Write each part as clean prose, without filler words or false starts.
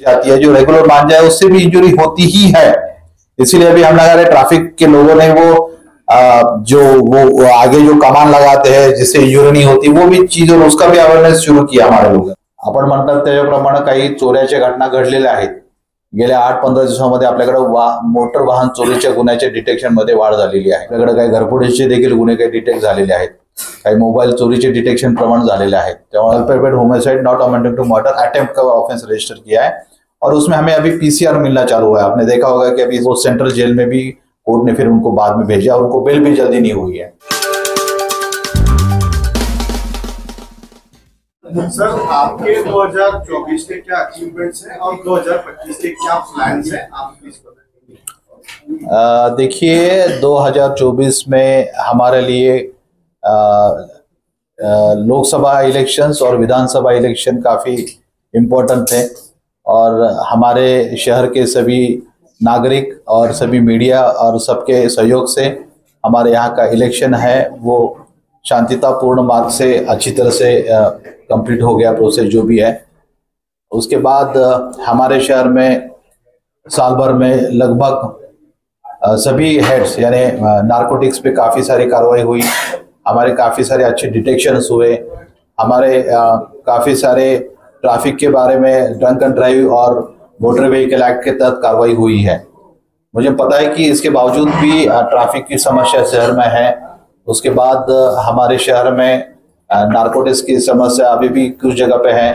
जाती है, जो रेगुलर मान जाए उससे भी इंजुरी होती ही है। इसीलिए अभी हम लगा रहे ट्रैफिक के लोगों ने जो वो आगे जो कमान लगाते हैं जिससे इंजुरी नहीं होती, वो भी चीज और उसका भी अवेअरनेस शुरू किया हमारे लोग। आपण म्हणतात त्याप्रमाणे काही चोऱ्याच्या घटना घडलेल्या आहेत। गेल्या 8-15 दिवसांमध्ये आपल्याकडे मोटर वाहन चोरीच्या गुन्ह्याच्या डिटेक्शन मध्ये वाढ झालेली आहे। आपल्याकडे काही घरफोडीचे देखील गुन्हे काही डिटेक्ट झालेले आहेत, काही मोबाईल चोरीचे डिटेक्शन प्रमाण झालेले आहेत। त्यामुळे culpable homicide not amounting to murder attempt का ऑफेंस रजिस्टर किया है और उसमें हमें अभी पीसीआर मिलना चालू हुआ है। आपने देखा होगा कि अभी वो सेंट्रल जेल में भी कोर्ट ने फिर उनको बाद में भेजा और उनको बेल भी जल्दी नहीं हुई है। सर, आपके 2024 के क्या अचीवमेंट्स हैं और 2025 के क्या प्लान्स हैं, आप प्लीज बताइए। देखिए 2024 में हमारे लिए लोकसभा इलेक्शंस और विधानसभा इलेक्शन काफ़ी इम्पोर्टेंट थे और हमारे शहर के सभी नागरिक और सभी मीडिया और सबके सहयोग से हमारे यहाँ का इलेक्शन है वो शांतितापूर्ण मार्ग से अच्छी तरह से कंप्लीट हो गया प्रोसेस जो भी है। उसके बाद हमारे शहर में साल भर में लगभग सभी हेड्स यानी नारकोटिक्स पे काफ़ी सारी कार्रवाई हुई, हमारे काफ़ी सारे अच्छे डिटेक्शंस हुए, हमारे काफ़ी सारे ट्रैफिक के बारे में ड्रंक एंड ड्राइव और मोटर व्हीकल एक्ट के तहत कार्रवाई हुई है। मुझे पता है कि इसके बावजूद भी ट्रैफिक की समस्या शहर में है। उसके बाद हमारे शहर में नारकोटिक्स की समस्या अभी भी कुछ जगह पे है,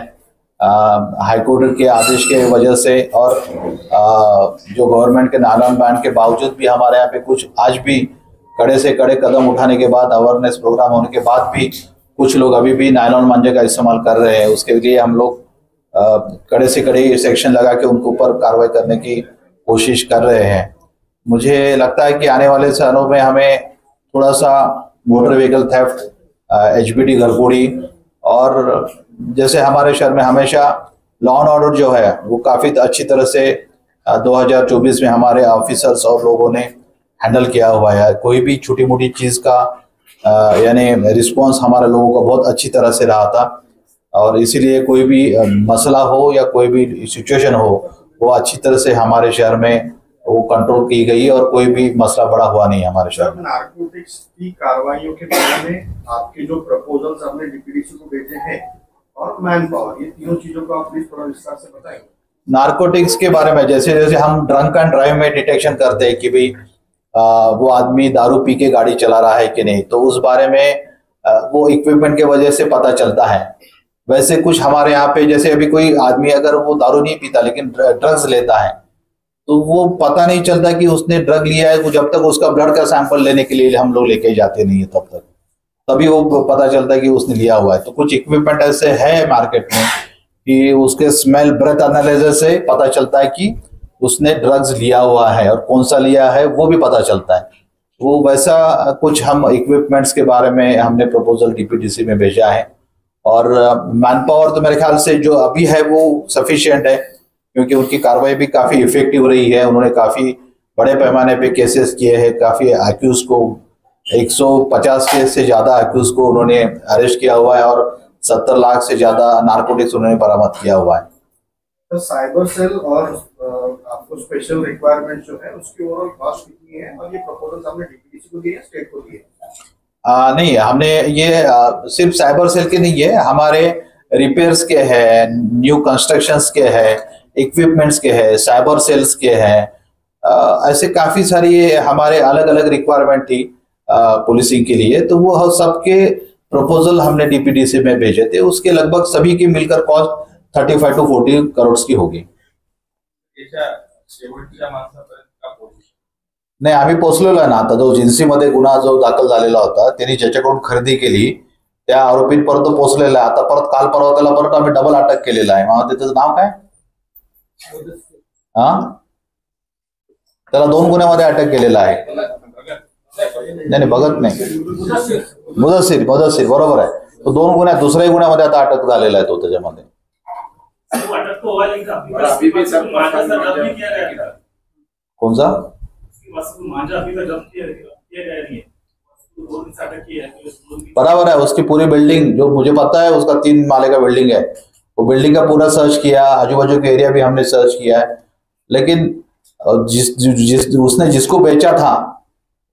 हाईकोर्ट के आदेश के वजह से और जो गवर्नमेंट के नालन बैन के बावजूद भी हमारे यहाँ पे कुछ आज भी कड़े से कड़े कदम उठाने के बाद अवेयरनेस प्रोग्राम होने के बाद भी कुछ लोग अभी भी नायलॉन मांझे का इस्तेमाल कर रहे हैं। उसके लिए हम लोग कड़े से कड़े सेक्शन लगा के उनके ऊपर कार्रवाई करने की कोशिश कर रहे हैं। मुझे लगता है कि आने वाले सालों में हमें थोड़ा सा मोटर व्हीकल थेफ्ट, एचबीडी घरफोड़ी और जैसे हमारे शहर में हमेशा लॉ एंड ऑर्डर जो है वो काफ़ी अच्छी तरह से 2024 में हमारे ऑफिसर्स और लोगों ने हैंडल किया हुआ है। कोई भी छोटी मोटी चीज़ का यानी रिस्पांस हमारे लोगों का बहुत अच्छी तरह से रहा था और इसीलिए कोई भी मसला हो या कोई भी सिचुएशन हो वो अच्छी तरह से हमारे शहर में वो कंट्रोल की गई और कोई भी मसला बड़ा हुआ नहीं हमारे शहर में। नारकोटिक्स की कार्रवाइयों के बारे में आपके जो प्रपोजल्स आपने डीपीडीसी को भेजे हैं और मैन पावर, ये तीनों चीजों को आप प्लीज थोड़ा विस्तार से बताएं। नारकोटिक्स के बारे में जैसे जैसे हम ड्रंक एंड ड्राइव में डिटेक्शन करते हैं कि भाई वो आदमी दारू पी के गाड़ी चला रहा है कि नहीं, तो उस बारे में वो इक्विपमेंट के वजह से पता चलता है। वैसे कुछ हमारे यहाँ पे जैसे अभी कोई आदमी अगर वो दारू नहीं पीता लेकिन ड्रग्स लेता है तो वो पता नहीं चलता कि उसने ड्रग लिया है, जब तक उसका ब्लड का सैंपल लेने के लिए हम लोग लेके जाते नहीं है तब तक, तभी वो पता चलता है कि उसने लिया हुआ है। तो कुछ इक्विपमेंट ऐसे है मार्केट में कि उसके स्मेल ब्रेथ एनालिसिस से पता चलता है कि उसने ड्रग्स लिया हुआ है और कौन सा लिया है वो भी पता चलता है। वो वैसा कुछ हम इक्विपमेंट्स के बारे में हमने प्रपोजल डीपीडीसी में भेजा है और मैन पावर तो मेरे ख्याल से जो अभी है वो सफिशिएंट है क्योंकि उनकी कार्रवाई भी काफ़ी इफेक्टिव रही है। उन्होंने काफ़ी बड़े पैमाने पे केसेस किए हैं, काफ़ी एक्यूज को 150 केस से ज़्यादा एक्यूज को उन्होंने अरेस्ट किया हुआ है और 70 लाख से ज़्यादा नारकोटिक्स उन्होंने बरामद किया हुआ है। तो साइबर सेल और आपको स्पेशल रिक्वायरमेंट जो है उसकी ओवरऑल कॉस्ट कितनी है और ये प्रपोजल हमने डीपीडीसी को दिए, स्टेट को दिए? नहीं, हमने ये सिर्फ साइबर सेल के नहीं है, हमारे रिपेयर्स के हैं, न्यू कंस्ट्रक्शंस के हैं, इक्विपमेंट्स के हैं, साइबर सेल्स के हैं, ऐसे काफ़ी सारी हमारे अलग अलग रिक्वायरमेंट थी पुलिसिंग के लिए। तो वो सबके प्रपोजल हमने डीपीडीसी में भेजे थे, उसके लगभग सभी की मिलकर कॉस्ट 35 to 40 करोड़ की होगी। नाही, आम्ही पोचलेलो आहे ना आता, जो एजन्सीमध्ये गुन्हा जो दाखल झालेला होता त्यांनी ज्याच्याकडून खरेदी केली त्या आरोपींपर्यंत पोहोचलेला आहे। आता परत काल परवा त्याला परत आम्ही डबल अटक केलेला आहे। मग त्याचं नाव काय? त्याला 2 गुन्ह्यामध्ये अटक केलेला आहे। नाही बघत नाही, मुदस्सीर बरोबर आहे। तो 2 गुन्ह्यात दुसऱ्याही गुन्ह्यामध्ये आता अटक झालेला आहे तो त्याच्यामध्ये। कौन सा? बराबर है, उसकी पूरी बिल्डिंग जो मुझे पता है उसका 3 माले का बिल्डिंग है, वो बिल्डिंग का पूरा सर्च किया, आजू बाजू के एरिया भी हमने सर्च किया है, लेकिन उसने जिसको बेचा था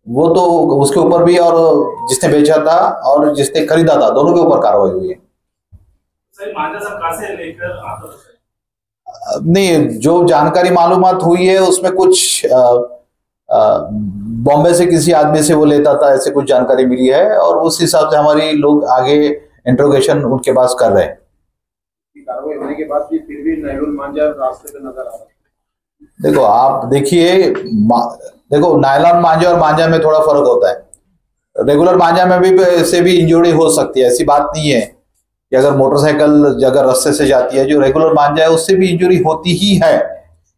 वो तो उसके ऊपर भी, और जिसने बेचा था और जिसने खरीदा था, दोनों के ऊपर कार्रवाई हुई है। नहीं, जो जानकारी मालूमात हुई है उसमें कुछ बॉम्बे से किसी आदमी से वो लेता था, ऐसे कुछ जानकारी मिली है, और उस हिसाब से हमारी लोग आगे इंट्रोगेशन उनके पास कर रहे हैं। कार्रवाई होने के बाद भी फिर भी नायलॉन मांझा रास्ते पे नजर आ रहा है। देखो आप देखिए, देखो नायलॉन मांझा और मांझा में थोड़ा फर्क होता है। रेगुलर मांझा में भी से भी इंजरी हो सकती है, ऐसी बात नहीं है कि अगर मोटरसाइकिल अगर रास्ते से जाती है, जो रेगुलर मांझा है उससे भी इंजरी होती ही है।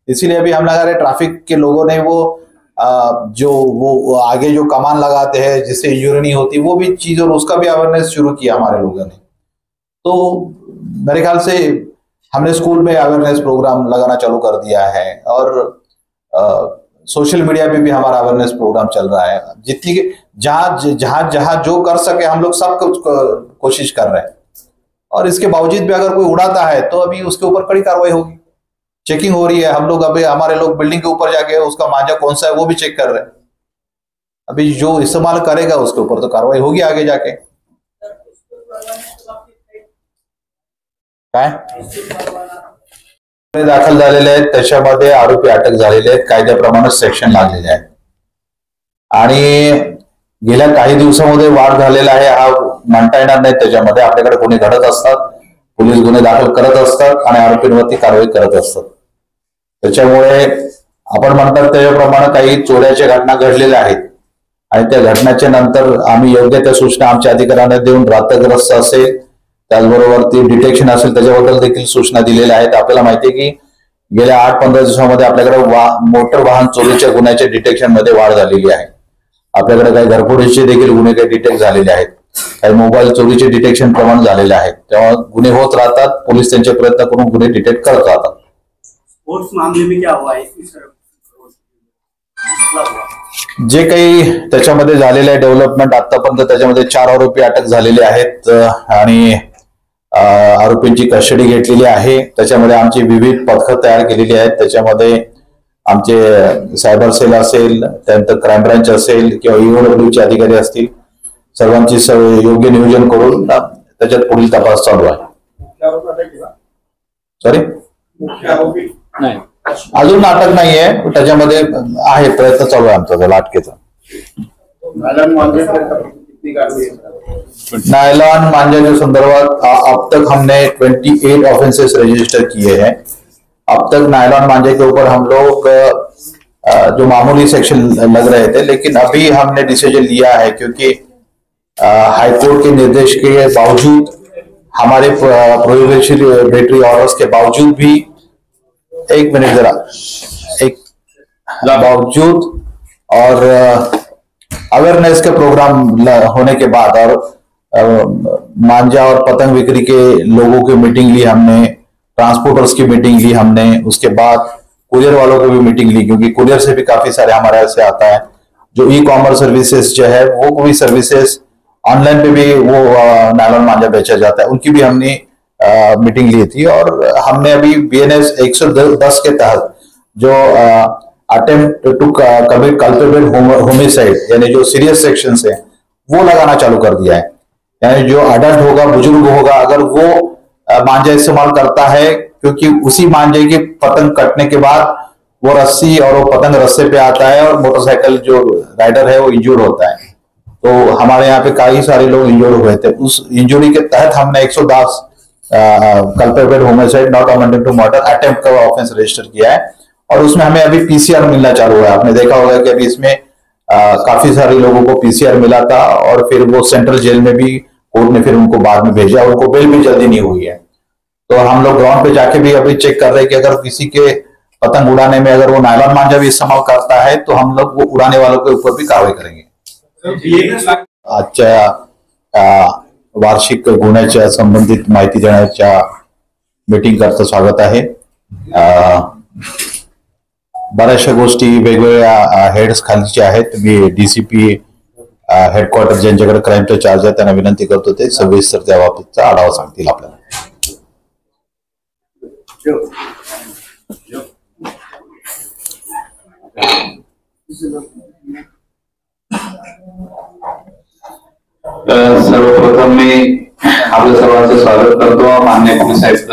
इसीलिए अभी हम लगा रहे, ट्रैफिक के लोगों ने वो आगे जो कमान लगाते हैं जिससे इंजरी नहीं होती, वो भी चीज और उसका भी अवेयरनेस शुरू किया हमारे लोगों ने। तो मेरे ख्याल से हमने स्कूल में अवेयरनेस प्रोग्राम लगाना चालू कर दिया है, और सोशल मीडिया पे भी हमारा अवेयरनेस प्रोग्राम चल रहा है। जितनी जहां जहां जहां जो कर सके हम लोग सब कुछ कोशिश कर रहे हैं, और इसके बावजूद भी अगर कोई उड़ाता है तो अभी उसके ऊपर कड़ी कार्रवाई होगी। चेकिंग हो रही है, हम लोग अभी हमारे लोग बिल्डिंग के ऊपर जाके उसका मांझा कौन सा है वो भी चेक कर रहे हैं। अभी जो इस्तेमाल करेगा उसके ऊपर तो कार्रवाई होगी आगे जाके। काय दाखल झालेले आहेत, त्याच्यामध्ये आरोपी अटक झालेले आहेत, कायद्याप्रमाणे सेक्शन लागलेले आहे, आणि गेल्या काही दिवसांमध्ये वाढ झालेला आहे हा म्हणता येणार नाही। त्याच्यामध्ये आपल्याकडे गुन्हे घडत असतात, पोलीस गुन्हे दाखल करत असतात आणि आरोपींवरती कारवाई करत असतात। त्याच्यामुळे आपण म्हणतात त्याप्रमाणे काही चोऱ्याच्या घटना घडलेल्या आहेत, आणि त्या घटनेच्या नंतर आम्ही योग्य त्या सूचना आमच्या अधिकाऱ्यांना देऊन रात्रग्रस्त असेल, त्याचबरोबर ती डिटेक्शन असेल त्याच्याबद्दल देखील सूचना दिलेल्या आहेत। आपल्याला माहिती आहे की गेल्या 8-15 दिवसांमध्ये आपल्याकडे मोटर वाहन चोरीच्या गुन्ह्याच्या डिटेक्शन मध्ये वाढ झालेली आहे। आपल्याकडे काही घरफोडीचे देखील गुन्हे काही डिटेक्ट झालेले आहेत, काही मोबाईल चोरीचे डिटेक्शन प्रमाण झालेले आहे। तेव्हा गुन्हे होत राहतात, पोलीस त्यांचे प्रयत्न करून गुन्हे डिटेक्ट करत राहतात। उस मामले में क्या हुआ है? जे काही त्याच्यामध्ये झालेलं आहे डेव्हलपमेंट आतापर्यंत, त्याच्यामध्ये 4 आरोपी अटक झालेले आहेत आणि आरोपींची कस्टडी घेतलेली आहे। त्याच्यामध्ये आमची विविध पथकं तयार केलेली आहेत, त्याच्यामध्ये आमचे सायबर सेल असेल, त्यानंतर क्राईम ब्रांच असेल किंवा ईओडब्ल्यूचे अधिकारी असतील, सर्वांची योग्य नियोजन करून त्याच्यात पुढील तपास चालू आहे। सॉरी, नाही अजून अटक नाहीये, त्याच्यामध्ये आहे, प्रयत्न चालू आहे आमचा त्याला अटकेचा। नायलॉन मांझा के संदर्भात अब तक हमने 28 ऑफेंसेस रजिस्टर किए हैं। अब तक नायलॉन मांझे के ऊपर हम लोग जो मामूली सेक्शन लग रहे थे, लेकिन अभी हमने डिसीजन लिया है क्योंकि हाईकोर्ट के निर्देश के बावजूद, हमारे प्रोहिबिटरी ऑर्डर्स के बावजूद भी, एक मिनट जरा, एक बावजूद और अवेयरनेस के प्रोग्राम होने के बाद और मांझा और पतंग बिक्री के लोगों की मीटिंग ली हमने, ट्रांसपोर्टर्स की मीटिंग ली हमने, उसके बाद कुरियर वालों को भी मीटिंग ली, क्योंकि कुरियर से भी काफी सारे हमारे ऐसे आता है जो ई कॉमर्स सर्विसेज जो है, वो भी सर्विसेज ऑनलाइन पे भी वो नायलॉन मांझा बेचा जाता है, उनकी भी हमने मीटिंग ली थी। और हमने अभी BNS 110 के तहत जो attempt to commit culpable homicide, यानी जो सीरियस सेक्शन है वो लगाना चालू कर दिया है। यानी जो अडल्ट होगा, बुजुर्ग होगा, अगर वो मांझा इस्तेमाल करता है, क्योंकि उसी मांझे की पतंग कटने के बाद वो रस्सी और वो पतंग रस्से पे आता है और मोटरसाइकिल जो राइडर है वो इंजूर्ड होता है। तो हमारे यहाँ पे कई सारे लोग इंजूर्ड हुए थे, उस इंजुरी के तहत हमने 110 culpable homicide not amended to murder attempt का ऑफेंस रजिस्टर किया है। और उसमें हमें अभी PCR मिलना चालू हुआ है। आपने देखा होगा कि अभी इसमें काफी सारे लोगों को PCR मिला था, और फिर वो सेंट्रल जेल में भी कोर्ट ने फिर उनको बाद में भेजा, और उनको बेल भी जल्दी नहीं हुई है। तो हम लोग ग्राउंड पे जाके भी अभी चेक कर रहे हैं कि अगर किसी के पतंग उड़ाने में अगर वो नायलॉन मांझा भी इस्तेमाल करता है तो हम लोग वो उड़ाने वालों के ऊपर भी कार्रवाई करेंगे। आजच्या वार्षिक गुन्ह्याच्या संबंधित माहिती देण्याच्या मीटिंग करता स्वागत आहे। बऱ्याचशा गोष्टी वेगवेगळ्या हेड्स खालीचे आहेत। मी DCP हेडक्वार्टर ज्यांच्याकडे क्राईमचा चार्ज आहे त्यांना विनंती करतो ते सविस्तर त्या बाबतीचा आढावा सांगतील आपल्याला। सर्वप्रथम मी आपल्या सर्वांचं स्वागत करतो. माननीय पोलीस आयुक्त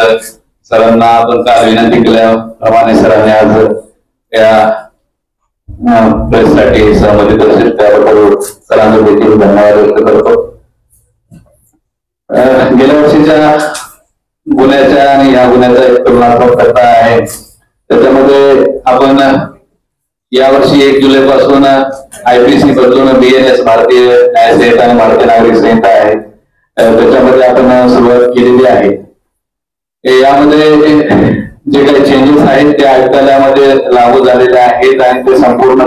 सरांना आपण काल विनंती केल्याप्रमाणे सरांनी आज या प्रेससाठी सहमती दर्शवली, त्याबद्दल सरांचा देखील धन्यवाद व्यक्त करतो. गेल्या वर्षीच्या गुन्ह्याच्या आणि या गुन्ह्याचा एक तुलनात्मक करता आहे. त्याच्यामध्ये आपण यावर्षी 1 जुलै पासून IPC बदलून BNS भारतीय न्याय संहिता आणि भारतीय नागरिक संहिता आहे, त्याच्यामध्ये आपण सुरुवात केलेली आहे. यामध्ये जे काही चेंजेस आहेत ते आयुक्तालयामध्ये लागू झालेले आहेत आणि ते संपूर्ण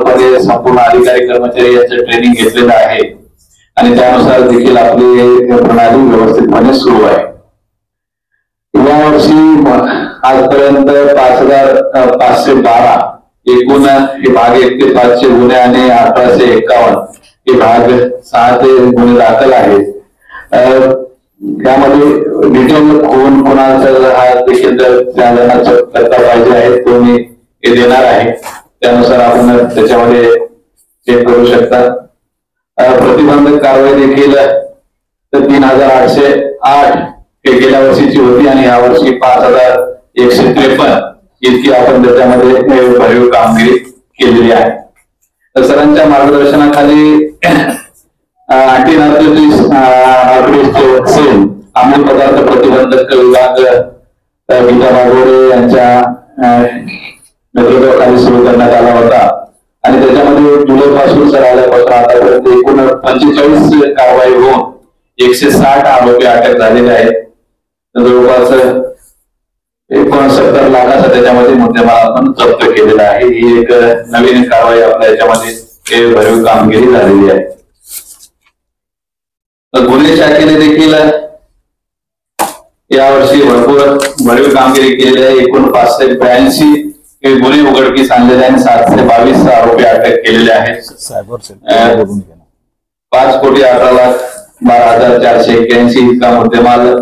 अधिकारी कर्मचारी याचं ट्रेनिंग घेतलेलं आहे आणि त्यानुसार देखील आपली प्रणाली व्यवस्थितपणे सुरू आहे. यावर्षी आजपर्यंत 5,512 एकूण हे भाग 1 ते 5 चे गुन्हे आणि 1851 हे भाग 6 ते गुन्हे दाखल आहेत. त्यामध्ये डिटेल कोणाचा हा देखील करता पाहिजे आहे तो मी हे देणार आहे, त्यानुसार आपण त्याच्यामध्ये चेक करू शकता. प्रतिबंधक कारवाई देखील 3,808 हे गेल्या वर्षीची होती आणि यावर्षी 5,153 इतकी आपण त्याच्यामध्ये भरीव कामगिरी केलेली आहे. तर सरांच्या मार्गदर्शनाखाली अँटी नार्कोटिक्स सेल अंमली पदार्थ प्रतिबंधक विभाग गीता बागोडे यांच्या नेतृत्वाखाली सुरू करण्यात आला होता आणि त्याच्यामध्ये जुलै पासून सर आल्यापासून आतापर्यंत एकूण 45 कारवाई होऊन 160 आरोपी अटक झालेले आहेत. जवळपास 69 लाखाचा त्याच्यामध्ये मुद्देमाल आपण जप्त केलेला आहे. ही एक नवीन कारवाई आपल्या याच्यामध्ये भरीव कामगिरी झालेली आहे. गुन्हे शाखेने देखील यावर्षी भरपूर भरीव कामगिरी केलेली आहे. एकूण 582 गुन्हे उघडकीस आणलेले आणि 722 आरोपी अटक केलेले आहेत. 5,18,12,481 इतका मुद्देमाल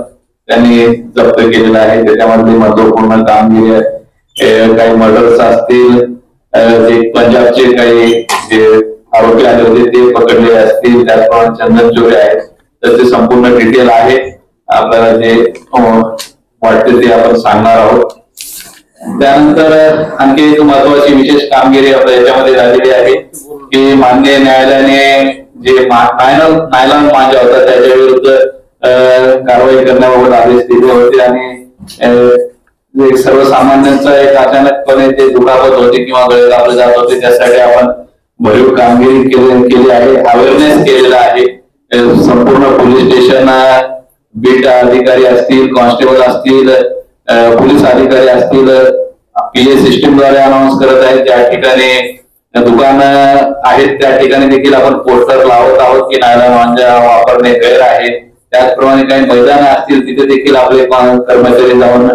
त्यांनी जप्त केलेला आहे. त्याच्यामध्ये महत्वपूर्ण कामगिरी आहे. काही मर्डर्स असतील, जे पंजाबचे काही जे आरोपी आले होते ते पकडले असतील, त्याचप्रमाणे चंदन चोरी आहेत, तर ते संपूर्ण डिटेल आहे. आपल्याला जे वाटते ते आपण सांगणार आहोत. त्यानंतर आणखी एक महत्वाची विशेष कामगिरी आपल्या याच्यामध्ये झालेली आहे की माननीय न्यायालयाने जे नायलॉन मांजा होता त्याच्या विरुद्ध कारवाई करण्याबाबत आदेश दिले होते आणि सर्वसामान्यांचा एक अचानकपणे ते दुखापत होते किंवा गळे कापले जात होते, त्यासाठी आपण भरीव कामगिरी केली आहे. अवेअरनेस केलेला आहे. संपूर्ण पोलीस स्टेशन, बीट अधिकारी असतील, कॉन्स्टेबल असतील, पोलीस अधिकारी असतील, PA सिस्टीमद्वारे अनाऊन्स करत आहेत. ज्या ठिकाणी दुकानं आहेत त्या ठिकाणी देखील आपण पोस्टर लावत आहोत की नायलॉन मांजा वापरणे गैर आहे. त्याचप्रमाणे काही मैदान असतील तिथे देखील आपले कर्मचारी जाऊन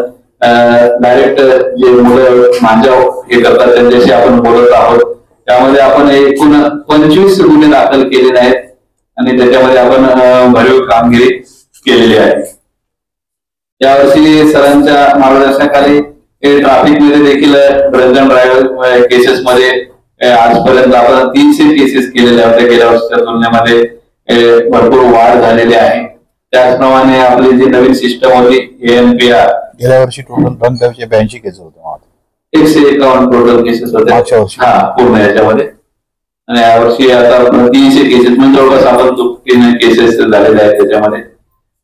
डायरेक्ट जे मुलं मांजा हे करतात त्यांच्याशी आपण बोलत आहोत. त्यामध्ये आपण एकूण 25 गुन्हे दाखल केलेले आहेत आणि त्याच्यामध्ये आपण भरीव कामगिरी केलेली आहे. यावर्षी सरांच्या मार्गदर्शनाखाली ट्रॅफिक मध्ये देखील ड्रंक अँड ड्रायव्हर केसेस मध्ये आजपर्यंत आपण 300 केसेस केलेल्या होत्या. गेल्या वर्षीच्या तुलनेमध्ये भरपूर वाढ झालेली आहे. त्याचप्रमाणे आपली जी नवीन सिस्टम होती ANPR, गेल्या वर्षी टोटल ड्रंक 82 केसेस होते, 151 टोटल केसेस होते पूर्ण याच्यामध्ये. आणि यावर्षी आता 300 केसेस म्हणजे जवळपास आपण 2 केसेस झालेले आहेत त्याच्यामध्ये.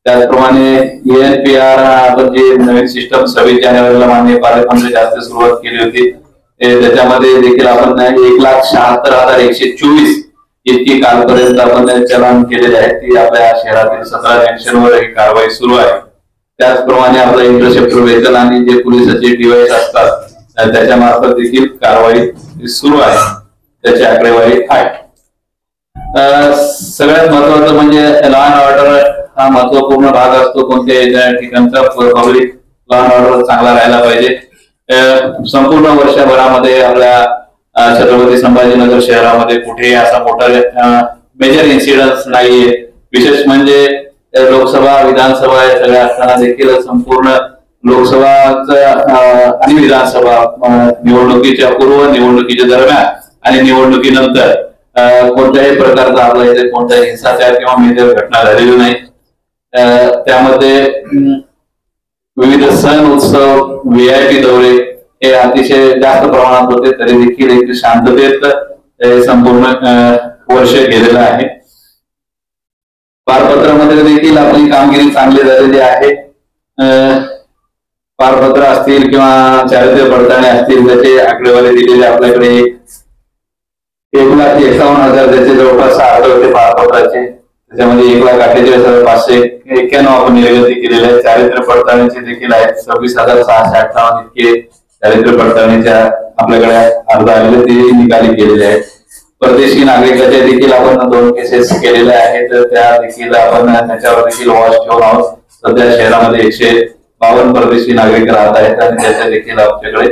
त्याचप्रमाणे ANPR आपण जी नवीन सिस्टम 26 जानेवारीला माननीय पालकमंत्री जास्त सुरुवात केली होती, त्याच्यामध्ये देखील आपण 1,76,124 इतकी कालपर्यंत आपण चलन केलेले आहे. ती आपल्या शहरातील 17 जंक्शनवर ही कारवाई सुरू आहे. त्याचप्रमाणे आपला इंटरसेप्टर व्हेकल आणि जे पोलिसाचे डिव्हाइस असतात त्याच्या मार्फत देखील कारवाई सुरू आहे. त्याची आकडेवारी आहे. सगळ्यात महत्वाचं म्हणजे लॉ अँड ऑर्डर हा महत्वपूर्ण भाग असतो. कोणत्या ठिकाणचा पब्लिक लॉ अँड ऑर्डर चांगला राहायला पाहिजे. संपूर्ण वर्षभरामध्ये आपल्या छत्रपती संभाजीनगर शहरामध्ये कुठेही असा मोठा मेजर इन्सिडन्स नाहीये. विशेष म्हणजे लोकसभा, विधानसभा या सगळ्या असताना देखील संपूर्ण लोकसभाचा आणि विधानसभा निवडणुकीच्या पूर्व, निवडणुकीच्या दरम्यान आणि निवडणुकीनंतर कोणत्याही प्रकारचा आपल्या इथे कोणत्याही हिंसाचार किंवा मेजर घटना झालेली नाही. त्यामध्ये विविध सण उत्सव, VIP दौरे हे अतिशय जास्त प्रमाणात होते, तरी देखील एक शांततेत संपूर्ण वर्ष गेलेलं आहे. पारपत्रामध्ये देखील आपली कामगिरी चांगली झालेली आहे. पारपत्र असतील किंवा चारित्र्य पडताळणी असतील त्याचे आकडेवारी दिलेले आपल्याकडे 1,51,000 त्याचे जवळपास अर्ज होते पारपत्राचे. त्याच्यामध्ये 1,48,591 आपण निर्गती केलेल्या आहेत. चारित्र्य पडताळणीचे देखील आहेत 26,658 इतके चारित्र्य पडताळणीच्या आपल्याकडे अर्ज आलेले ते निकाली केलेले आहेत. परदेशी नागरिकाच्या देखील आपण 2 केसेस केलेल्या आहेत, त्या देखील आपण त्याच्यावर देखील वॉच ठेवून आहोत. सध्या शहरामध्ये 152 परदेशी नागरिक राहत आहेत आणि त्याच्या देखील आमच्याकडे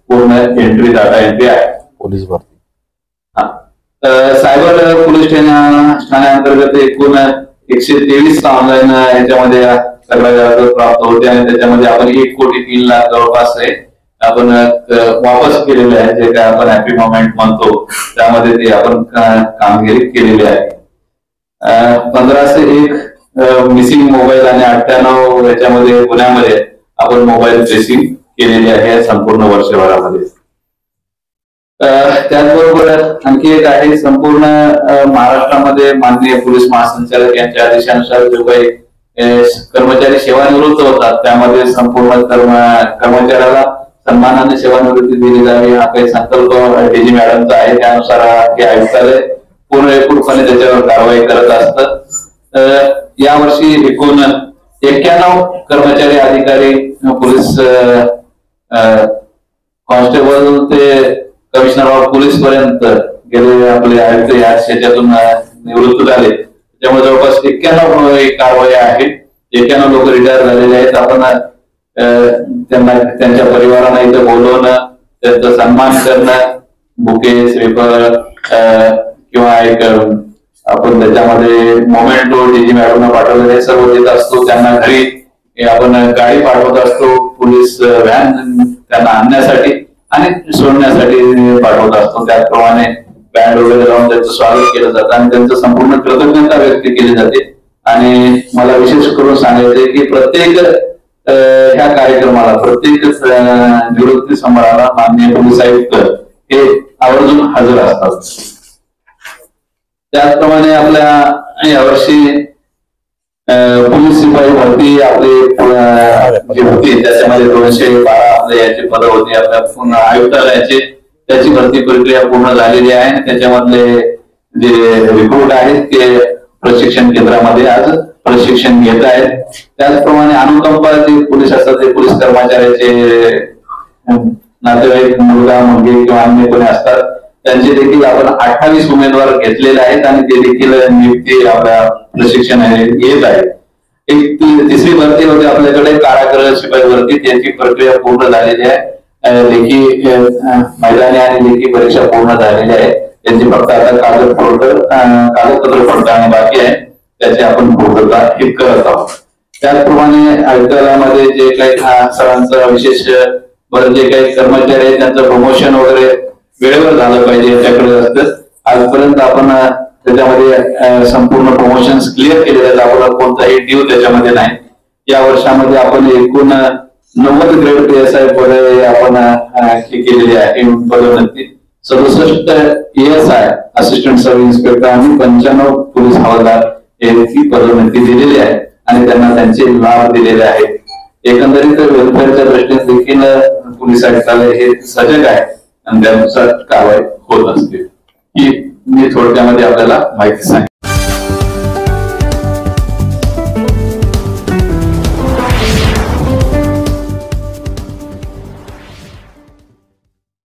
पूर्ण एंट्री, डाटा एंट्री आहे. पोलीस भरती सायबर पोलीस ठाण्याअंतर्गत एकूण 123 ऑनलाईन याच्यामध्ये सगळ्या प्राप्त होते आणि त्याच्यामध्ये आपण 1,03,00,000 जवळपास आपण वापस केलेले आहे. जे काय आपण हॅपी मोमेंट म्हणतो त्यामध्ये ते आपण कामगिरी केलेली आहे. 1501 मिसिंग मोबाईल आणि 98 याच्यामध्ये गुन्ह्यामध्ये आपण मोबाईल ट्रेसिंग केलेली आहे संपूर्ण वर्षभरामध्ये. त्याचबरोबर आणखी एक आहे, संपूर्ण महाराष्ट्रामध्ये माननीय पोलीस महासंचालक यांच्या आदेशानुसार जो काही कर्मचारी सेवानिवृत्त होतात त्यामध्ये संपूर्ण कर्मचाऱ्याला सन्मानाने सेवानिवृत्ती दिली जावी हा काही संकल्प DG मॅडमचा आहे. त्यानुसार हे आयुक्तालय पूर्णपणे त्याच्यावर कारवाई करत असतं. यावर्षी एकूण 91 कर्मचारी, अधिकारी, पोलीस कॉन्स्टेबल ते कमिशनर ऑफ पोलीस पर्यंत गेले आपले आयुक्त या याच्यातून निवृत्त झाले. त्यामुळे जवळपास 91 कारवाई आहेत. 91 लोक रिटायर झालेले आहेत. आपण त्यांना त्यांच्या परिवारांना इथं बोलवणं, त्यांचा सन्मान करणं, बुके, श्रीफळ किंवा एक आपण त्याच्यामध्ये मोमेंटो DG मॅडमना पाठवलेले हे सर्व देत असतो. त्यांना घरी आपण गाडी पाठवत असतो, पोलीस व्हॅन त्यांना आणण्यासाठी आणि सोडण्यासाठी पाठवत असतो. त्याचप्रमाणे बँड वगैरे लावून त्यांचं स्वागत केलं जातं आणि त्यांचं संपूर्ण कृतज्ञता व्यक्त केली जाते. आणि मला विशेष करून सांगायचंय की प्रत्येक ह्या कार्यक्रमाला, प्रत्येक निवृत्ती समारंभाला माननीय पोलीस आयुक्त हे आवर्जून हजर असतात. त्याचप्रमाणे आपल्या यावर्षी पोलीस शिपाई भरती आपली जी होती त्याच्यामध्ये 212 आपल्या याची पदं होती आपल्या पूर्ण आयुक्तालयाची. त्याची भरती प्रक्रिया पूर्ण झालेली आहे आणि त्याच्यामधले जे रिक्रूट आहेत ते प्रशिक्षण केंद्रामध्ये आज प्रशिक्षण घेत आहेत. त्याचप्रमाणे अनुकंपा जे पोलीस असतात ते पोलीस कर्मचाऱ्याचे नातेवाईक, मुलगा, मुलगी किंवा अन्य कोणी असतात त्यांचे देखील आपण 28 उमेदवार घेतलेले आहेत आणि ते देखील नियुक्ती आपल्या प्रशिक्षण येत आहे. एक तिसरी भरती होती आपल्याकडे कारागृह शिपाई भरती, त्याची प्रक्रिया पूर्ण झालेली आहे. लेखी मैदानी आणि लेखी परीक्षा पूर्ण झालेली आहे. त्यांची फक्त आता कागदपत्र पडताळणी बाकी आहे, त्याची आपण पूर्तता हे करत आहोत. त्याचप्रमाणे आयुक्तालयामध्ये जे काही सरांचं विशेष जे काही कर्मचारी आहेत त्यांचं प्रमोशन वगैरे वेळेवर झालं पाहिजे याच्याकडे असतं. आजपर्यंत आपण त्याच्यामध्ये संपूर्ण प्रमोशन क्लिअर केलेले आहेत. आपण कोणताही ड्यू त्याच्यामध्ये नाही. या वर्षामध्ये आपण एकूण 90 ग्रेड PSI पदे आपण केलेली आहे पदोन्नती. 67 ASI असिस्टंट सब इन्स्पेक्टर आणि 95 पोलीस हवालदार यांची पदोन्नती दिलेली आहे आणि त्यांना त्यांचे लाभ दिलेले आहेत. एकंदरीत वेलफेअरच्या दृष्टीने देखील पोलीस आयुक्तालय हे सजग आहे आणि त्यानुसार कारवाई होत असते. ही मी थोडक्यामध्ये आपल्याला माहिती सांगितली.